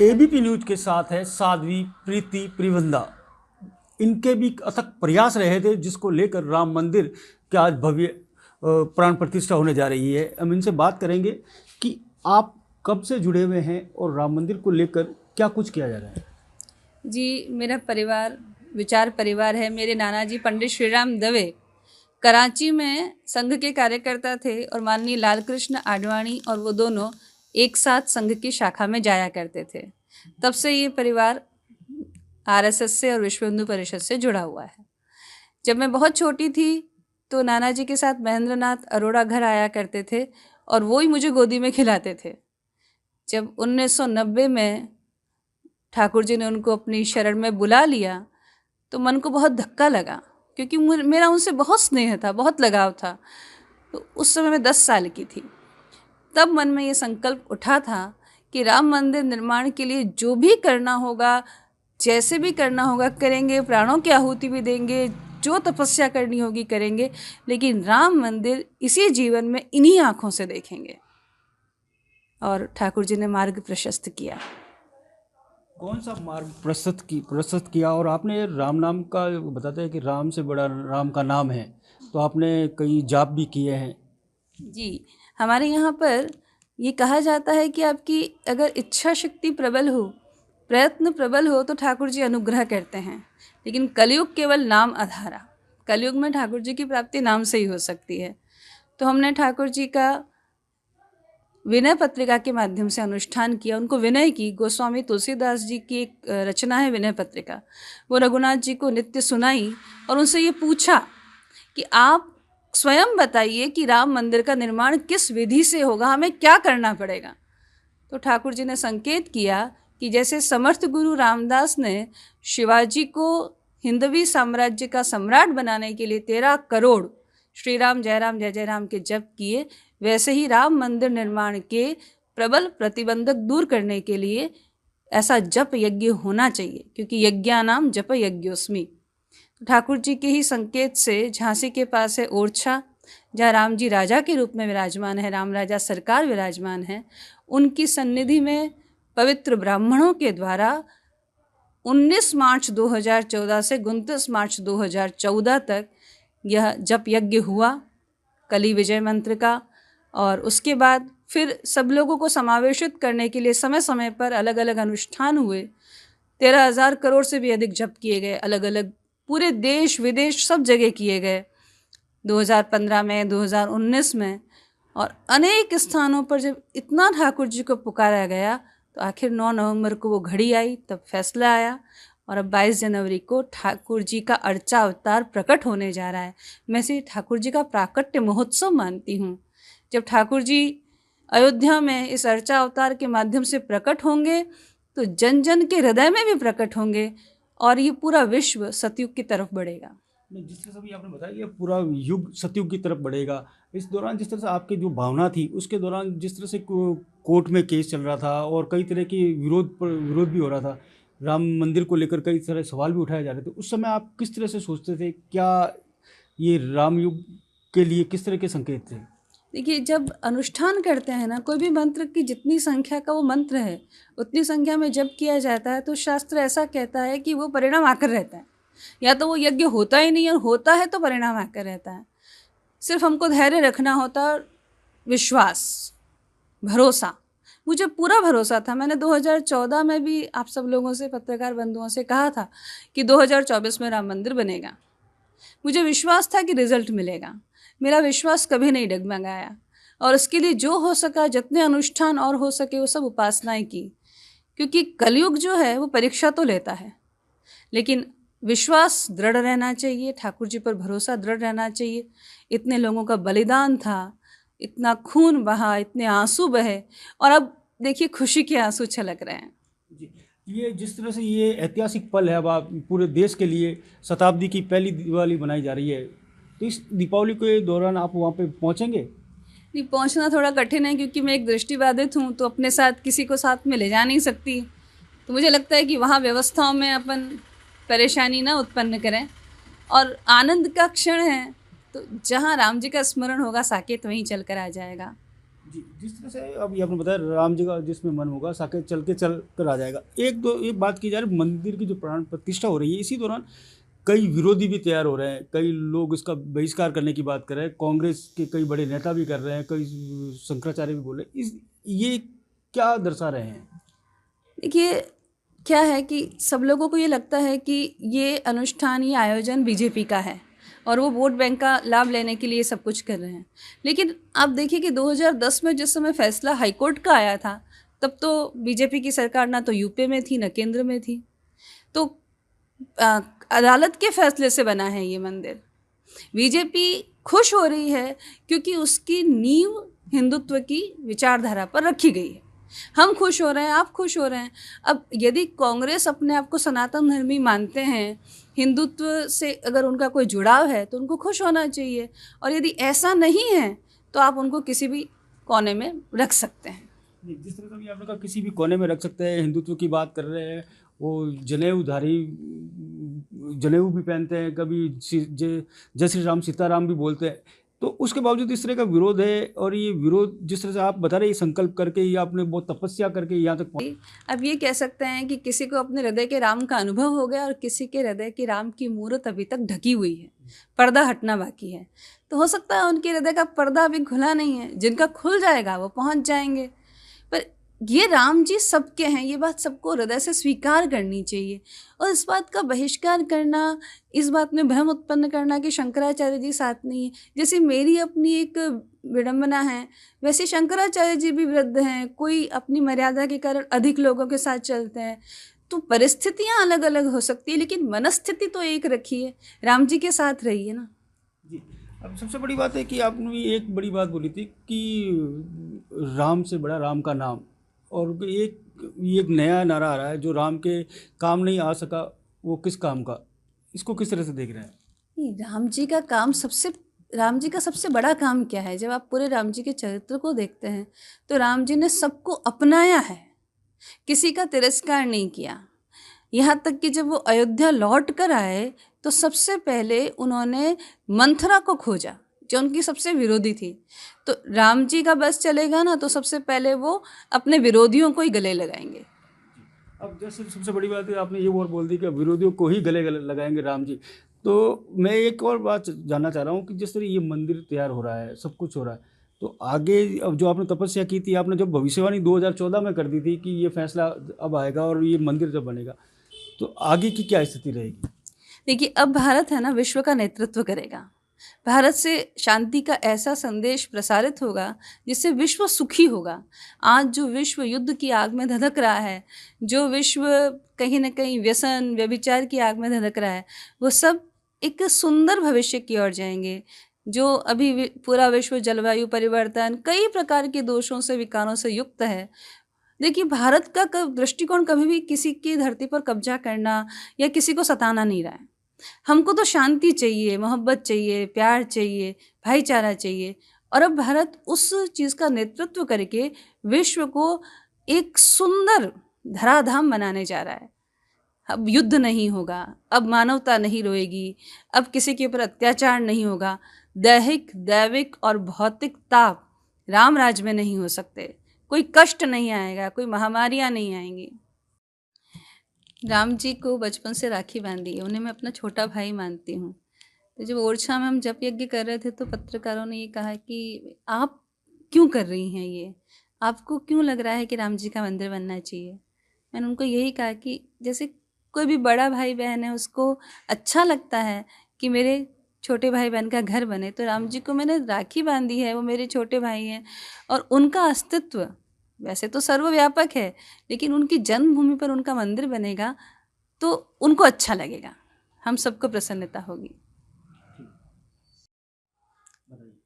ABP news के साथ है साध्वी प्रीति प्रिवंदा। इनके भी अथक प्रयास रहे थे जिसको लेकर राम मंदिर की आज भव्य प्राण प्रतिष्ठा होने जा रही है। हम इनसे बात करेंगे कि आप कब से जुड़े हुए हैं और राम मंदिर को लेकर क्या कुछ किया जा रहा है। जी, मेरा परिवार विचार परिवार है। मेरे नाना जी पंडित श्रीराम दवे कराची में संघ के कार्यकर्ता थे और माननीय लाल कृष्ण आडवाणी और वो दोनों एक साथ संघ की शाखा में जाया करते थे। तब से ये परिवार आरएसएस से और विश्व हिंदू परिषद से जुड़ा हुआ है। जब मैं बहुत छोटी थी तो नाना जी के साथ महेंद्र नाथ अरोड़ा घर आया करते थे और वो ही मुझे गोदी में खिलाते थे। जब 1990 में ठाकुर जी ने उनको अपनी शरण में बुला लिया तो मन को बहुत धक्का लगा, क्योंकि मेरा उनसे बहुत स्नेह था, बहुत लगाव था। तो उस समय मैं 10 साल की थी। तब मन में ये संकल्प उठा था कि राम मंदिर निर्माण के लिए जो भी करना होगा, जैसे भी करना होगा करेंगे, प्राणों की आहुति भी देंगे, जो तपस्या करनी होगी करेंगे, लेकिन राम मंदिर इसी जीवन में इन्हीं आँखों से देखेंगे। और ठाकुर जी ने मार्ग प्रशस्त किया। कौन सा मार्ग प्रशस्त किया? और आपने राम नाम का बताते हैं कि राम से बड़ा राम का नाम है, तो आपने कई जाप भी किए हैं। जी, हमारे यहाँ पर ये कहा जाता है कि आपकी अगर इच्छा शक्ति प्रबल हो, प्रयत्न प्रबल हो तो ठाकुर जी अनुग्रह करते हैं। लेकिन कलयुग केवल नाम आधारा, कलयुग में ठाकुर जी की प्राप्ति नाम से ही हो सकती है। तो हमने ठाकुर जी का विनय पत्रिका के माध्यम से अनुष्ठान किया, उनको विनय की। गोस्वामी तुलसीदास जी की एक रचना है विनय पत्रिका, वो रघुनाथ जी को नित्य सुनाई और उनसे ये पूछा कि आप स्वयं बताइए कि राम मंदिर का निर्माण किस विधि से होगा, हमें क्या करना पड़ेगा। तो ठाकुर जी ने संकेत किया कि जैसे समर्थ गुरु रामदास ने शिवाजी को हिंदवी साम्राज्य का सम्राट बनाने के लिए 13 करोड़ श्री राम जय राम के जप किए, वैसे ही राम मंदिर निर्माण के प्रबल प्रतिबंधक दूर करने के लिए ऐसा जप यज्ञ होना चाहिए, क्योंकि यज्ञानाम जप यज्ञोस्मि। ठाकुर जी के ही संकेत से झांसी के पास है ओरछा, जहाँ राम जी राजा के रूप में विराजमान है, राम राजा सरकार विराजमान है। उनकी सन्निधि में पवित्र ब्राह्मणों के द्वारा 19 मार्च 2014 से 29 मार्च 2014 तक यह जप यज्ञ हुआ कली विजय मंत्र का। और उसके बाद फिर सब लोगों को समावेशित करने के लिए समय समय पर अलग अलग अनुष्ठान हुए। 13,000 करोड़ से भी अधिक जप किए गए, अलग अलग पूरे देश विदेश सब जगह किए गए 2015 में, 2019 में। और अनेक स्थानों पर जब इतना ठाकुर जी को पुकारा गया तो आखिर 9 नवंबर को वो घड़ी आई, तब फैसला आया और अब 22 जनवरी को ठाकुर जी का अर्चा अवतार प्रकट होने जा रहा है। मैं इसे ठाकुर जी का प्राकट्य महोत्सव मानती हूँ। जब ठाकुर जी अयोध्या में इस अर्चा अवतार के माध्यम से प्रकट होंगे तो जन जन के हृदय में भी प्रकट होंगे और ये पूरा विश्व सतयुग की तरफ बढ़ेगा। जिस तरह से भी आपने बताया ये पूरा युग सतयुग की तरफ बढ़ेगा। इस दौरान जिस तरह से आपकी जो भावना थी, उसके दौरान जिस तरह से कोर्ट में केस चल रहा था और कई तरह की विरोध भी हो रहा था, राम मंदिर को लेकर कई तरह सवाल भी उठाए जा रहे थे, उस समय आप किस तरह से सोचते थे? क्या ये राम युग के लिए किस तरह के संकेत थे? देखिए, जब अनुष्ठान करते हैं ना, कोई भी मंत्र की जितनी संख्या का वो मंत्र है उतनी संख्या में जब किया जाता है तो शास्त्र ऐसा कहता है कि वो परिणाम आकर रहता है। या तो वो यज्ञ होता ही नहीं और होता है तो परिणाम आकर रहता है। सिर्फ हमको धैर्य रखना होता और विश्वास, भरोसा। मुझे पूरा भरोसा था। मैंने 2014 में भी आप सब लोगों से, पत्रकार बंधुओं से कहा था कि 2024 में राम मंदिर बनेगा। मुझे विश्वास था कि रिजल्ट मिलेगा। मेरा विश्वास कभी नहीं डगमगाया और उसके लिए जो हो सका, जितने अनुष्ठान और हो सके वो सब उपासनाएं की, क्योंकि कलयुग जो है वो परीक्षा तो लेता है, लेकिन विश्वास दृढ़ रहना चाहिए, ठाकुर जी पर भरोसा दृढ़ रहना चाहिए। इतने लोगों का बलिदान था, इतना खून बहा, इतने आंसू बहे और अब देखिए खुशी के आंसू छलक रहे हैं। ये जिस तरह से ये ऐतिहासिक पल है, अब आप पूरे देश के लिए शताब्दी की पहली दिवाली बनाई जा रही है, तो इस दीपावली के दौरान आप वहाँ पे पहुँचेंगे? नहीं, पहुंचना थोड़ा कठिन है क्योंकि मैं एक दृष्टिबाधित हूँ, तो अपने साथ किसी को साथ में ले जा नहीं सकती। तो मुझे लगता है कि वहाँ व्यवस्थाओं में अपन परेशानी ना उत्पन्न करें और आनंद का क्षण है, तो जहाँ राम जी का स्मरण होगा साकेत वहीं चल कर आ जाएगा। जी, जिस तरह से अभी आपने बताया राम जी का जिसमें मन होगा साके चल के चल कर आ जाएगा। एक बात की जाए मंदिर की जो प्राण प्रतिष्ठा हो रही है इसी दौरान कई विरोधी भी तैयार हो रहे हैं, कई लोग इसका बहिष्कार करने की बात कर रहे हैं, कांग्रेस के कई बड़े नेता भी कर रहे हैं, कई शंकराचार्य भी बोल रहे हैं। इस ये क्या दर्शा रहे हैं? देखिए, क्या है कि सब लोगों को ये लगता है कि ये अनुष्ठान, ये आयोजन बीजेपी का है और वो वोट बैंक का लाभ लेने के लिए सब कुछ कर रहे हैं। लेकिन आप देखिए कि 2010 में जिस समय फैसला हाईकोर्ट का आया था, तब तो बीजेपी की सरकार ना तो यूपी में थी, ना केंद्र में थी। तो अ, अदालत के फैसले से बना है ये मंदिर। बीजेपी खुश हो रही है क्योंकि उसकी नींव हिंदुत्व की विचारधारा पर रखी गई है। हम खुश हो रहे हैं, आप खुश हो रहे हैं। अब यदि कांग्रेस अपने आप को सनातन धर्मी मानते हैं, हिंदुत्व से अगर उनका कोई जुड़ाव है तो उनको खुश होना चाहिए, और यदि ऐसा नहीं है तो आप उनको किसी भी कोने में रख सकते हैं। नहीं, जिस तरह से अभी आपने कहा किसी भी कोने में रख सकते हैं, हिंदुत्व की बात कर रहे हैं, वो जनेऊधारी जनेऊ भी पहनते हैं, कभी जय श्री राम सीताराम भी बोलते हैं, तो उसके बावजूद इस तरह का विरोध है। और ये विरोध जिस तरह से आप बता रहे हैं, ये संकल्प करके ये आपने बहुत तपस्या करके यहाँ तक अब ये कह सकते हैं कि किसी को अपने हृदय के राम का अनुभव हो गया और किसी के हृदय की राम की मूरत अभी तक ढकी हुई है, पर्दा हटना बाकी है। तो हो सकता है उनके हृदय का पर्दा अभी खुला नहीं है, जिनका खुल जाएगा वो पहुंच जाएंगे। पर ये राम जी सबके हैं, ये बात सबको हृदय से स्वीकार करनी चाहिए। और इस बात का बहिष्कार करना, इस बात में भ्रम उत्पन्न करना कि शंकराचार्य जी साथ नहीं है, जैसे मेरी अपनी एक विडंबना है, वैसे शंकराचार्य जी भी वृद्ध हैं, कोई अपनी मर्यादा के कारण अधिक लोगों के साथ चलते हैं। तो परिस्थितियाँ अलग अलग हो सकती है, लेकिन मनस्थिति तो एक रखिए, राम जी के साथ रहिए ना। जी। अब सबसे बड़ी बात है कि आपने एक बड़ी बात बोली थी कि राम से बड़ा राम का नाम, और एक नया नारा आ रहा है, जो राम के काम नहीं आ सका वो किस काम का। इसको किस तरह से देख रहे हैं? नहीं, राम जी का सबसे बड़ा काम क्या है? जब आप पूरे राम जी के चरित्र को देखते हैं तो राम जी ने सबको अपनाया है, किसी का तिरस्कार नहीं किया। यहाँ तक कि जब वो अयोध्या लौट कर आए तो सबसे पहले उन्होंने मंथरा को खोजा, जो उनकी सबसे विरोधी थी। तो राम जी का बस चलेगा ना तो सबसे पहले वो अपने विरोधियों को ही गले लगाएंगे। अब जैसे सबसे बड़ी बात है, आपने ये और बोल दी कि विरोधियों को ही गले गले लगाएंगे राम जी। तो मैं एक और बात जानना चाह रहा हूँ कि जिस तरह ये मंदिर तैयार हो रहा है, सब कुछ हो रहा है, तो आगे अब जो आपने तपस्या की थी, आपने जब भविष्यवाणी 2014 में कर दी थी कि ये फैसला अब आएगा और ये मंदिर जब बनेगा, तो आगे की क्या स्थिति रहेगी? देखिए, अब भारत है ना, विश्व का नेतृत्व करेगा। भारत से शांति का ऐसा संदेश प्रसारित होगा जिससे विश्व सुखी होगा। आज जो विश्व युद्ध की आग में धधक रहा है, जो विश्व कहीं ना कहीं व्यसन व्यभिचार की आग में धधक रहा है, वो सब एक सुंदर भविष्य की ओर जाएंगे। जो अभी पूरा विश्व जलवायु परिवर्तन, कई प्रकार के दोषों से, विकारों से युक्त है। देखिए, भारत का दृष्टिकोण कभी भी किसी की धरती पर कब्जा करना या किसी को सताना नहीं रहा है। हमको तो शांति चाहिए, मोहब्बत चाहिए, प्यार चाहिए, भाईचारा चाहिए। और अब भारत उस चीज़ का नेतृत्व करके विश्व को एक सुंदर धराधाम बनाने जा रहा है। अब युद्ध नहीं होगा, अब मानवता नहीं रोएगी, अब किसी के ऊपर अत्याचार नहीं होगा। दैहिक, दैविक और भौतिक ताप राम राज में नहीं हो सकते। कोई कष्ट नहीं आएगा, कोई महामारियाँ नहीं आएंगी। राम जी को बचपन से राखी बांधी है, उन्हें मैं अपना छोटा भाई मानती हूँ। तो जब ओरछा में हम जप यज्ञ कर रहे थे तो पत्रकारों ने ये कहा कि आप क्यों कर रही हैं ये, आपको क्यों लग रहा है कि राम जी का मंदिर बनना चाहिए। मैंने उनको यही कहा कि जैसे कोई भी बड़ा भाई बहन है, उसको अच्छा लगता है कि मेरे छोटे भाई बहन का घर बने, तो राम जी को मैंने राखी बांधी है, वो मेरे छोटे भाई हैं। और उनका अस्तित्व वैसे तो सर्वव्यापक है, लेकिन उनकी जन्मभूमि पर उनका मंदिर बनेगा तो उनको अच्छा लगेगा, हम सबको प्रसन्नता होगी।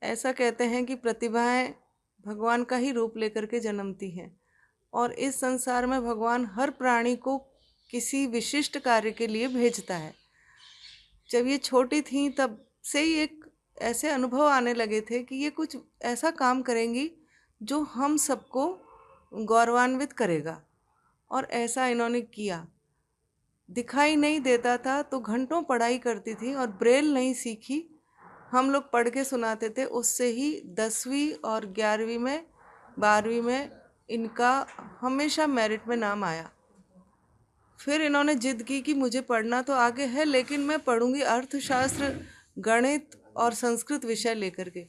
ऐसा कहते हैं कि प्रतिभाएं भगवान का ही रूप लेकर के जन्मती हैं, और इस संसार में भगवान हर प्राणी को किसी विशिष्ट कार्य के लिए भेजता है। जब ये छोटी थी तब से ही एक ऐसे अनुभव आने लगे थे कि ये कुछ ऐसा काम करेंगी जो हम सबको गौरवान्वित करेगा, और ऐसा इन्होंने किया। दिखाई नहीं देता था तो घंटों पढ़ाई करती थी, और ब्रेल नहीं सीखी, हम लोग पढ़ के सुनाते थे। उससे ही 10वीं और 11वीं में 12वीं में इनका हमेशा मेरिट में नाम आया। फिर इन्होंने जिद की कि मुझे पढ़ना तो आगे है, लेकिन मैं पढ़ूंगी अर्थशास्त्र, गणित और संस्कृत विषय लेकर के।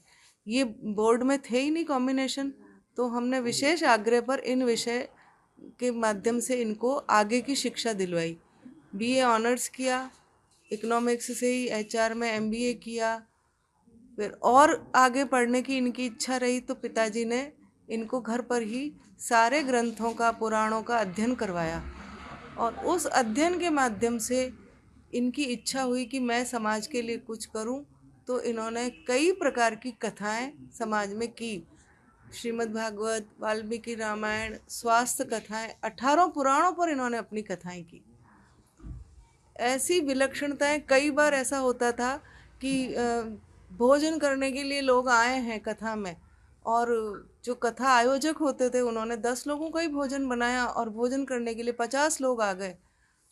ये बोर्ड में थे ही नहीं कॉम्बिनेशन, तो हमने विशेष आग्रह पर इन विषय के माध्यम से इनको आगे की शिक्षा दिलवाई। बीए ऑनर्स किया, इकोनॉमिक्स से ही एचआर में एमबीए किया। फिर और आगे पढ़ने की इनकी इच्छा रही तो पिताजी ने इनको घर पर ही सारे ग्रंथों का, पुराणों का अध्ययन करवाया, और उस अध्ययन के माध्यम से इनकी इच्छा हुई कि मैं समाज के लिए कुछ करूं। तो इन्होंने कई प्रकार की कथाएं समाज में की। श्रीमद् भागवत, वाल्मीकि रामायण, स्वास्थ्य कथाएं, 18 पुराणों पर इन्होंने अपनी कथाएं की। ऐसी विलक्षणताएं, कई बार ऐसा होता था कि भोजन करने के लिए लोग आए हैं कथा में, और जो कथा आयोजक होते थे उन्होंने 10 लोगों का ही भोजन बनाया और भोजन करने के लिए 50 लोग आ गए।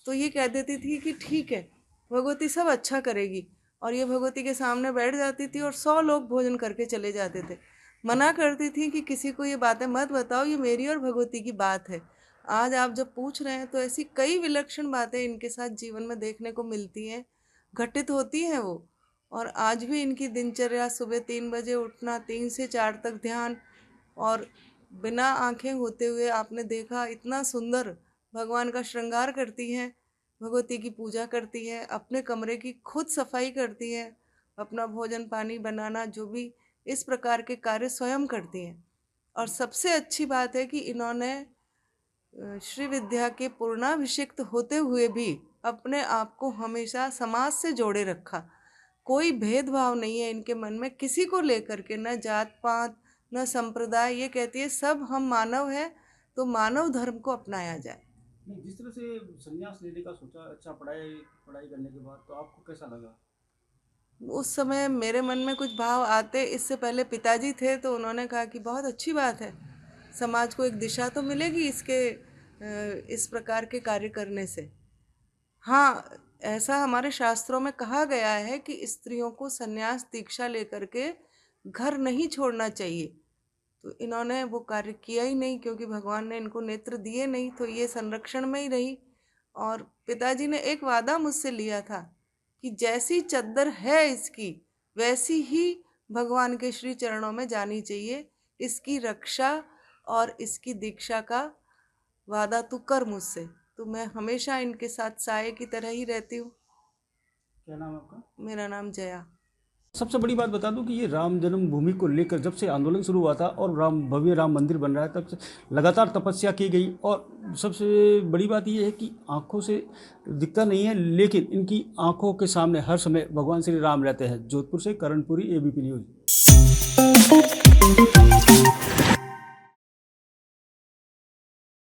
तो ये कह देती थी कि ठीक है, भगवती सब अच्छा करेगी, और ये भगवती के सामने बैठ जाती थी और 100 लोग भोजन करके चले जाते थे। मना करती थी कि किसी को ये बातें मत बताओ, ये मेरी और भगवती की बात है। आज आप जब पूछ रहे हैं तो ऐसी कई विलक्षण बातें इनके साथ जीवन में देखने को मिलती हैं, घटित होती हैं वो। और आज भी इनकी दिनचर्या सुबह 3 बजे उठना, 3 से 4 तक ध्यान, और बिना आंखें होते हुए आपने देखा इतना सुंदर भगवान का श्रृंगार करती हैं, भगवती की पूजा करती हैं, अपने कमरे की खुद सफाई करती हैं, अपना भोजन पानी बनाना, जो भी इस प्रकार के कार्य स्वयं करती हैं। और सबसे अच्छी बात है कि इन्होंने श्री विद्या के पूर्णाभिषिक्त होते हुए भी अपने आप को हमेशा समाज से जोड़े रखा। कोई भेदभाव नहीं है इनके मन में किसी को लेकर के, न जात पात, न संप्रदाय। ये कहती है सब हम मानव हैं, तो मानव धर्म को अपनाया जाए। जिस तरह से संन्यास लेने का सोचा, अच्छा पढ़ाई करने के बाद, तो आपको कैसा लगा? उस समय मेरे मन में कुछ भाव आते। इससे पहले पिताजी थे तो उन्होंने कहा कि बहुत अच्छी बात है, समाज को एक दिशा तो मिलेगी इस प्रकार के कार्य करने से। हाँ, ऐसा हमारे शास्त्रों में कहा गया है कि स्त्रियों को संन्यास दीक्षा लेकर के घर नहीं छोड़ना चाहिए। तो इन्होंने वो कार्य किया ही नहीं, क्योंकि भगवान ने इनको नेत्र दिए नहीं, तो ये संरक्षण में ही रही। और पिताजी ने एक वादा मुझसे लिया था कि जैसी चद्दर है इसकी, वैसी ही भगवान के श्री चरणों में जानी चाहिए। इसकी रक्षा और इसकी दीक्षा का वादा तू कर मुझसे। तो मैं हमेशा इनके साथ साये की तरह ही रहती हूँ। क्या नाम है आपका? मेरा नाम जया। सबसे बड़ी बात बता दूं कि ये राम जन्मभूमि को लेकर जब से आंदोलन शुरू हुआ था और भव्य राम मंदिर बन रहा है, तब से लगातार तपस्या की गई। और सबसे बड़ी बात ये है कि आंखों से दिखता नहीं है, लेकिन इनकी आंखों के सामने हर समय भगवान श्री राम रहते हैं। जोधपुर से करणपुरी, ABP न्यूज़।